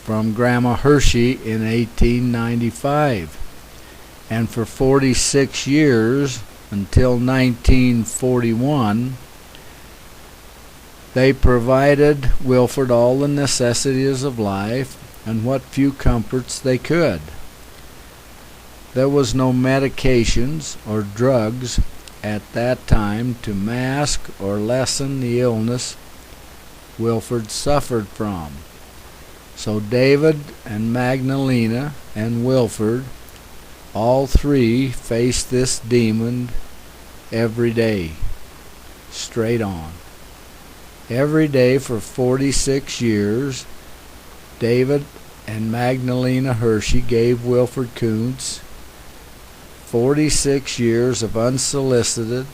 from Grandma Hershey in 1895. And for 46 years, until 1941, they provided Wilford all the necessities of life and what few comforts they could. There was no medications or drugs at that time to mask or lessen the illness Wilford suffered from. So David and Magdalena and Wilford, all three, faced this demon every day, straight on. Every day for 46 years, David and Magdalena Hershey gave Wilford Kunz 46 years of unsolicited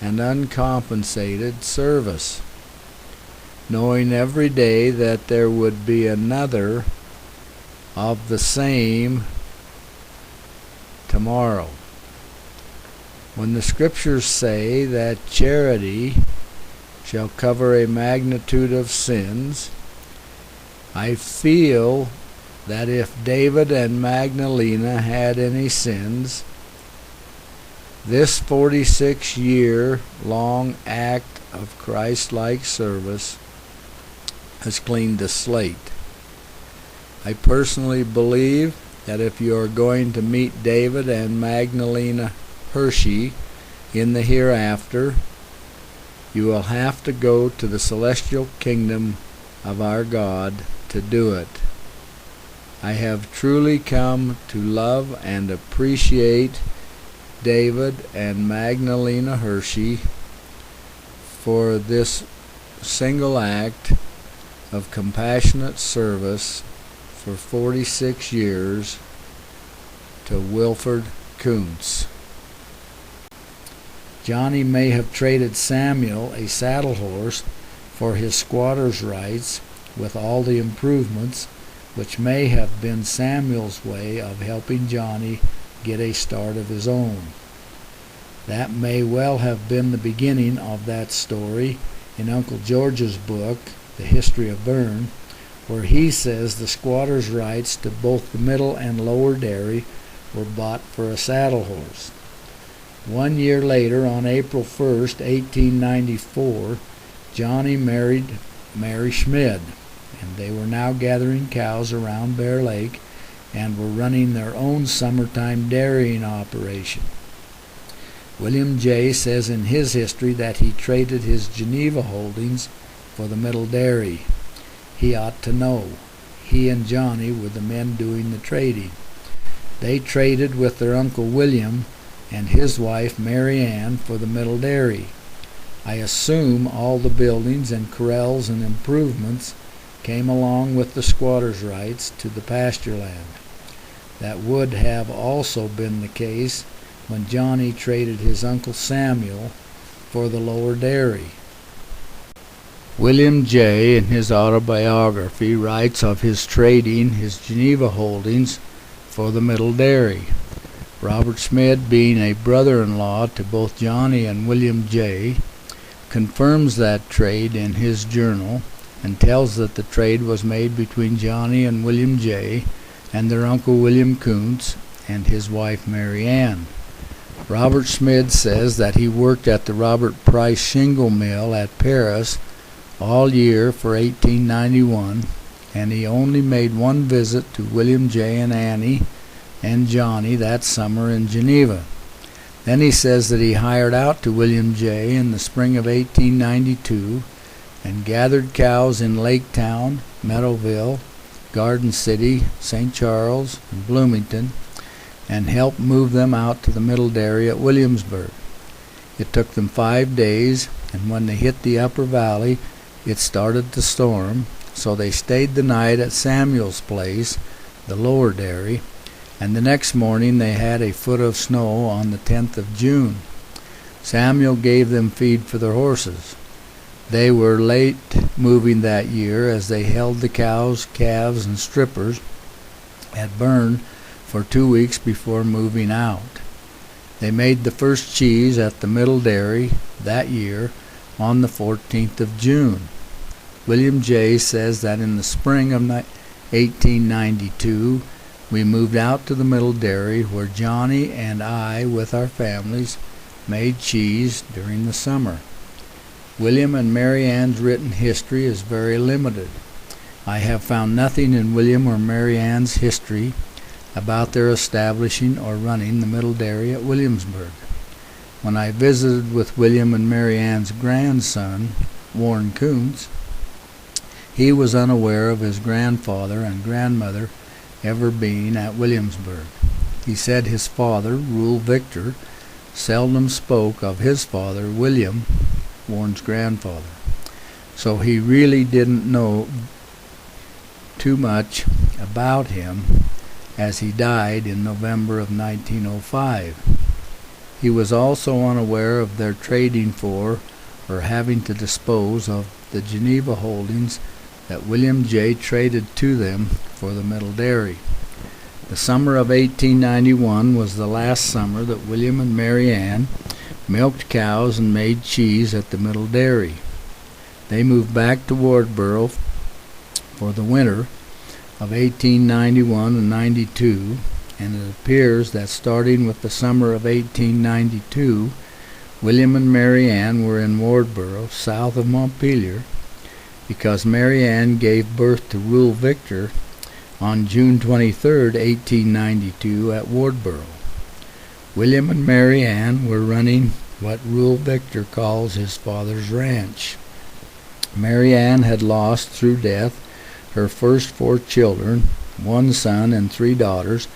and uncompensated service, knowing every day that there would be another of the same tomorrow. When the scriptures say that charity shall cover a magnitude of sins, I feel that if David and Magdalena had any sins, this 46-year-long act of Christ-like service has cleaned the slate. I personally believe that if you are going to meet David and Magdalena Hershey in the hereafter, you will have to go to the celestial kingdom of our God to do it. I have truly come to love and appreciate David and Magdalena Hershey for this single act of compassionate service for 46 years to Wilford Kunz. Johnny may have traded Samuel, a saddle horse, for his squatter's rights with all the improvements, which may have been Samuel's way of helping Johnny get a start of his own. That may well have been the beginning of that story in Uncle George's book, The History of Bern, where he says the squatter's rights to both the middle and lower dairy were bought for a saddle horse. 1 year later, on April 1st, 1894, Johnny married Mary Schmid, and they were now gathering cows around Bear Lake and were running their own summertime dairying operation. William J. says in his history that he traded his Geneva holdings for the middle dairy. He ought to know. He and Johnny were the men doing the trading. They traded with their Uncle William and his wife Mary Ann for the middle dairy. I assume all the buildings and corrals and improvements came along with the squatter's rights to the pasture land. That would have also been the case when Johnny traded his Uncle Samuel for the lower dairy. William J., in his autobiography, writes of his trading his Geneva holdings for the middle dairy. Robert Schmid, being a brother-in-law to both Johnny and William J., confirms that trade in his journal and tells that the trade was made between Johnny and William J. and their Uncle William Kunz and his wife Mary Ann. Robert Schmid says that he worked at the Robert Price shingle mill at Paris all year for 1891, and he only made one visit to William J. and Annie and Johnny that summer in Geneva. Then he says that he hired out to William J. in the spring of 1892 and gathered cows in Lake Town, Meadowville, Garden City, St. Charles, and Bloomington, and helped move them out to the middle dairy at Williamsburg. It took them 5 days, and when they hit the upper valley, it started to storm, so they stayed the night at Samuel's place, the lower dairy, and the next morning they had a foot of snow on the 10th of June. Samuel gave them feed for their horses. They were late moving that year as they held the cows, calves, and strippers at Bern for 2 weeks before moving out. They made the first cheese at the middle dairy that year on the 14th of June. William J. says that in the spring of 1892, we moved out to the Middle Dairy, where Johnny and I, with our families, made cheese during the summer. William and Mary Ann's written history is very limited. I have found nothing in William or Mary Ann's history about their establishing or running the Middle Dairy at Williamsburg. When I visited with William and Mary Ann's grandson, Warren Kunz, he was unaware of his grandfather and grandmother ever being at Williamsburg. He said his father, Rule Victor, seldom spoke of his father, William, Warren's grandfather. So he really didn't know too much about him, as he died in November of 1905. He was also unaware of their trading for or having to dispose of the Geneva holdings that William J. traded to them for the Middle Dairy. The summer of 1891 was the last summer that William and Mary Ann milked cows and made cheese at the Middle Dairy. They moved back to Wardboro for the winter of 1891 and 92, and it appears that starting with the summer of 1892, William and Mary Ann were in Wardboro, south of Montpelier, because Mary Ann gave birth to Rule Victor on June 23, 1892, at Wardboro. William and Mary Ann were running what Rule Victor calls his father's ranch. Mary Ann had lost through death her first 4 children, 1 son and 3 daughters,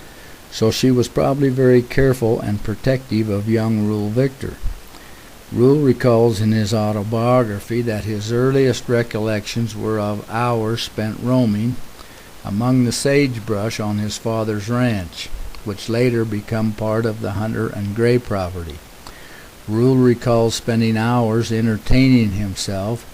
so she was probably very careful and protective of young Rule Victor. Rule recalls in his autobiography that his earliest recollections were of hours spent roaming among the sagebrush on his father's ranch, which later became part of the Hunter and Gray property. Rule recalls spending hours entertaining himself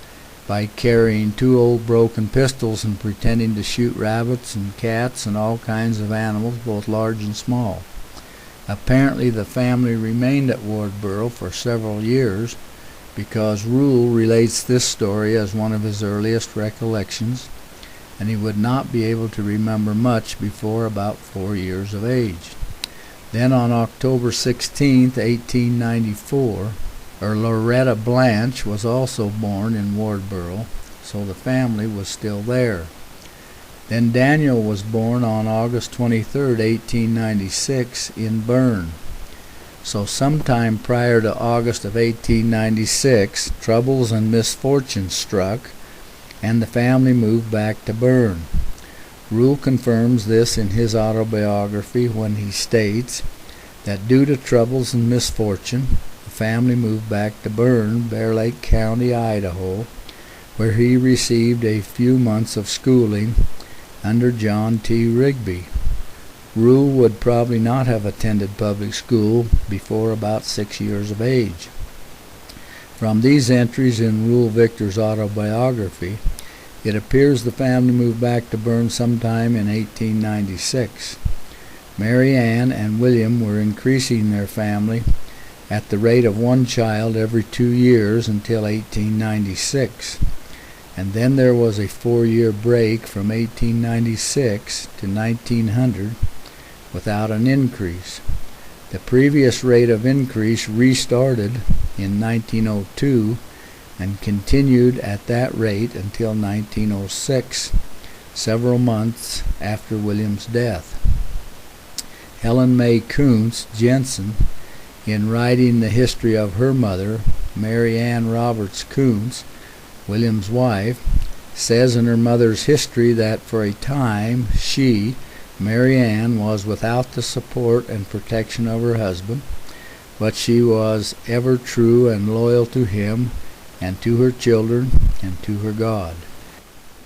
by carrying 2 old broken pistols and pretending to shoot rabbits and cats and all kinds of animals, both large and small. Apparently the family remained at Wardboro for several years, because Rule relates this story as one of his earliest recollections, and he would not be able to remember much before about 4 years of age. Then on October 16, 1894, Loretta Blanche was also born in Wardboro, so the family was still there. Then Daniel was born on August 23, 1896, in Bern. So sometime prior to August of 1896, troubles and misfortunes struck, and the family moved back to Bern. Rule confirms this in his autobiography when he states that due to troubles and misfortune, the family moved back to Bern, Bear Lake County, Idaho, where he received a few months of schooling under John T. Rigby. Rule would probably not have attended public school before about 6 years of age. From these entries in Rule Victor's autobiography, it appears the family moved back to Bern sometime in 1896. Mary Ann and William were increasing their family at the rate of 1 child every 2 years until 1896. And then there was a 4-year break from 1896 to 1900 without an increase. The previous rate of increase restarted in 1902 and continued at that rate until 1906, several months after William's death. Helen May Kunz Jensen, in writing the history of her mother, Mary Ann Roberts Kunz, William's wife, says in her mother's history that for a time she, Mary Ann, was without the support and protection of her husband, but she was ever true and loyal to him and to her children and to her God.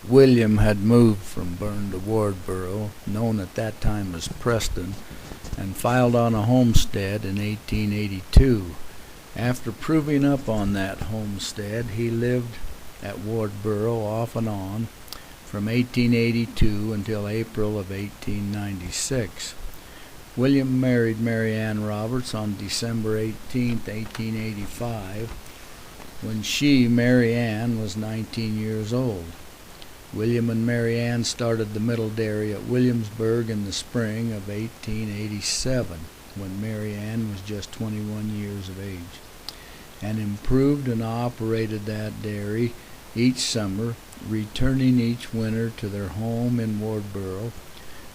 William had moved from Bern to Wardboro, known at that time as Preston, and filed on a homestead in 1882. After proving up on that homestead, he lived at Wardboro off and on from 1882 until April of 1896. William married Mary Ann Roberts on December 18, 1885, when she, Mary Ann, was 19 years old. William and Mary Ann started the middle dairy at Williamsburg in the spring of 1887, when Mary Ann was just 21 years of age, and improved and operated that dairy each summer, returning each winter to their home in Wardboro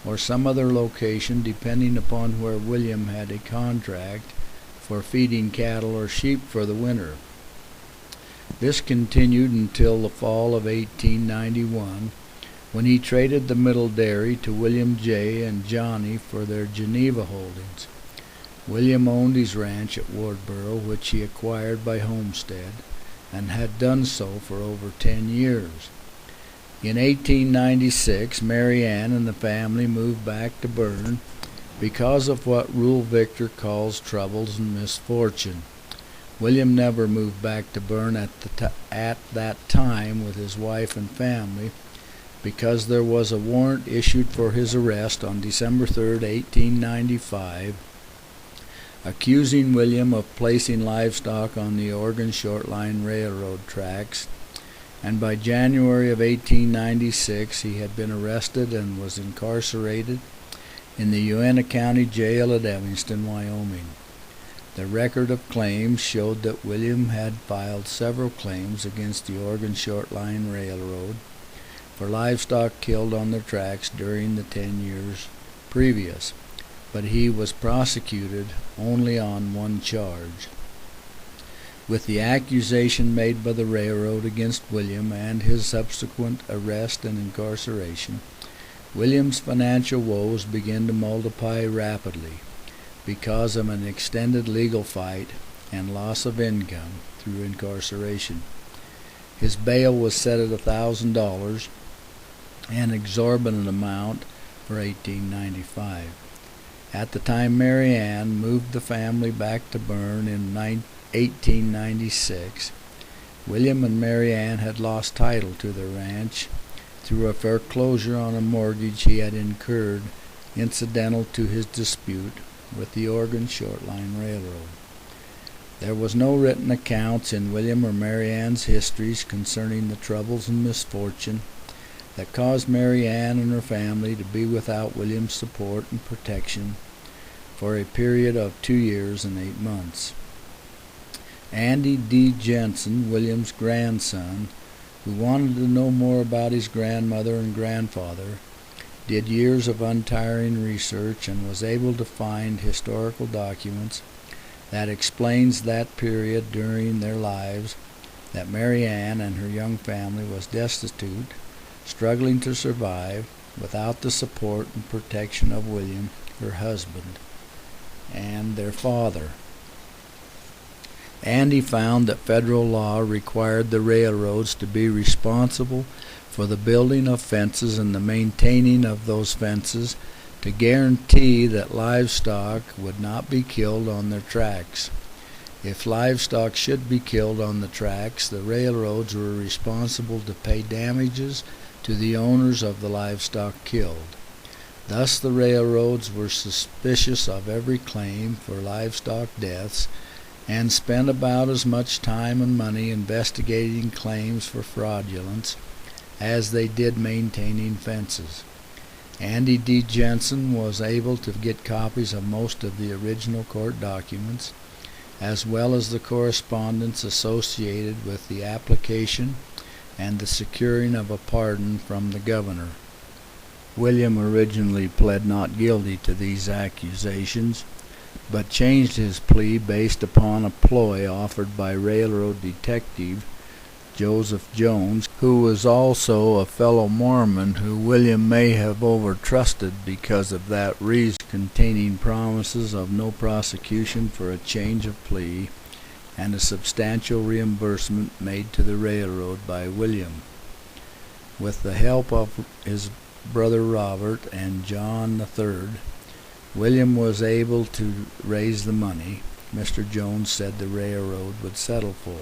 or some other location depending upon where William had a contract for feeding cattle or sheep for the winter. This continued until the fall of 1891, when he traded the middle dairy to William J. and Johnny for their Geneva holdings. William owned his ranch at Wardboro, which he acquired by homestead, and had done so for over 10 years. In 1896, Mary Ann and the family moved back to Bern because of what Rule Victor calls troubles and misfortune. William never moved back to Bern at that time with his wife and family, because there was a warrant issued for his arrest on December 3, 1895, accusing William of placing livestock on the Oregon Short Line Railroad tracks, and by January of 1896 he had been arrested and was incarcerated in the Uena County Jail at Evanston, Wyoming. The record of claims showed that William had filed several claims against the Oregon Short Line Railroad for livestock killed on their tracks during the 10 years previous, but he was prosecuted only on one charge. With the accusation made by the railroad against William and his subsequent arrest and incarceration, William's financial woes began to multiply rapidly because of an extended legal fight and loss of income through incarceration. His bail was set at $1,000, an exorbitant amount for 1895. At the time Mary Ann moved the family back to Bern in 1896, William and Mary Ann had lost title to their ranch through a foreclosure on a mortgage he had incurred incidental to his dispute with the Oregon Short Line Railroad. There was no written accounts in William or Mary Ann's histories concerning the troubles and misfortune that caused Mary Ann and her family to be without William's support and protection for a period of 2 years and 8 months. Andy D. Jensen, William's grandson, who wanted to know more about his grandmother and grandfather, did years of untiring research and was able to find historical documents that explains that period during their lives that Mary Ann and her young family was destitute, struggling to survive without the support and protection of William, her husband, and their father. Andy found that federal law required the railroads to be responsible for the building of fences and the maintaining of those fences to guarantee that livestock would not be killed on their tracks. If livestock should be killed on the tracks, the railroads were responsible to pay damages to the owners of the livestock killed. Thus the railroads were suspicious of every claim for livestock deaths and spent about as much time and money investigating claims for fraudulence as they did maintaining fences. Andy D. Jensen was able to get copies of most of the original court documents, as well as the correspondence associated with the application and the securing of a pardon from the governor. William originally pled not guilty to these accusations, but changed his plea based upon a ploy offered by railroad detective Joseph Jones, who was also a fellow Mormon who William may have overtrusted because of that reason, containing promises of no prosecution for a change of plea and a substantial reimbursement made to the railroad by William. With the help of his brother Robert and John III, William was able to raise the money Mr. Jones said the railroad would settle for.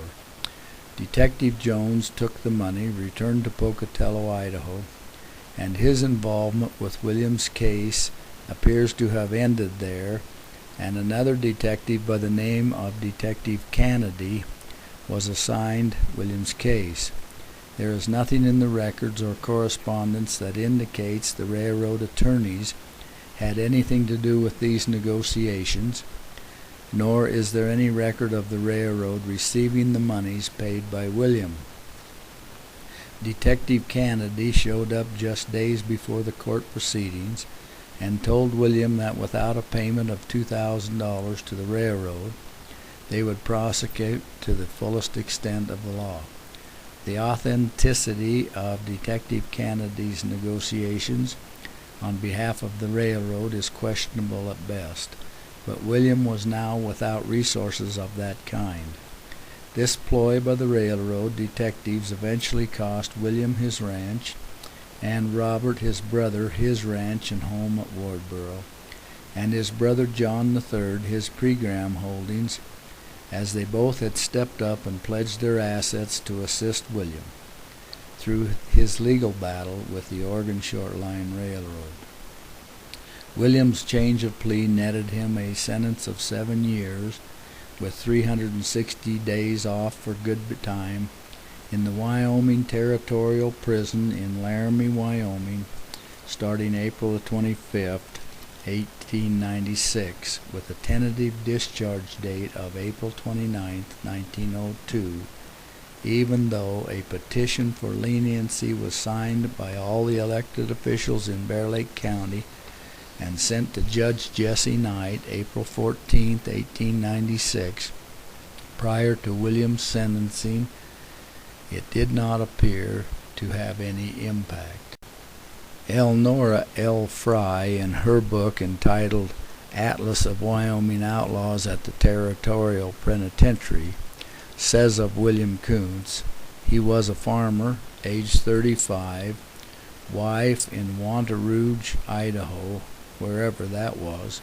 Detective Jones took the money, returned to Pocatello, Idaho, and his involvement with William's case appears to have ended there, and another detective by the name of Detective Kennedy was assigned William's case. There is nothing in the records or correspondence that indicates the railroad attorneys had anything to do with these negotiations, nor is there any record of the railroad receiving the monies paid by William. Detective Kennedy showed up just days before the court proceedings and told William that without a payment of $2,000 to the railroad, they would prosecute to the fullest extent of the law. The authenticity of Detective Kennedy's negotiations on behalf of the railroad is questionable at best, but William was now without resources of that kind. This ploy by the railroad detectives eventually cost William his ranch, and Robert, his brother, his ranch and home at Wardboro, and his brother John III his Pregram holdings, as they both had stepped up and pledged their assets to assist William through his legal battle with the Oregon Short Line Railroad. William's change of plea netted him a sentence of 7 years with 360 days off for good time in the Wyoming Territorial Prison in Laramie, Wyoming, starting April 25th, 1896, with a tentative discharge date of April 29, 1902, even though a petition for leniency was signed by all the elected officials in Bear Lake County and sent to Judge Jesse Knight April 14, 1896. Prior to William's sentencing, it did not appear to have any impact. Elnora L. Fry, in her book entitled Atlas of Wyoming Outlaws at the Territorial Penitentiary, says of William Kunz, he was a farmer, age 35, wife in Wantarouge, Idaho, wherever that was,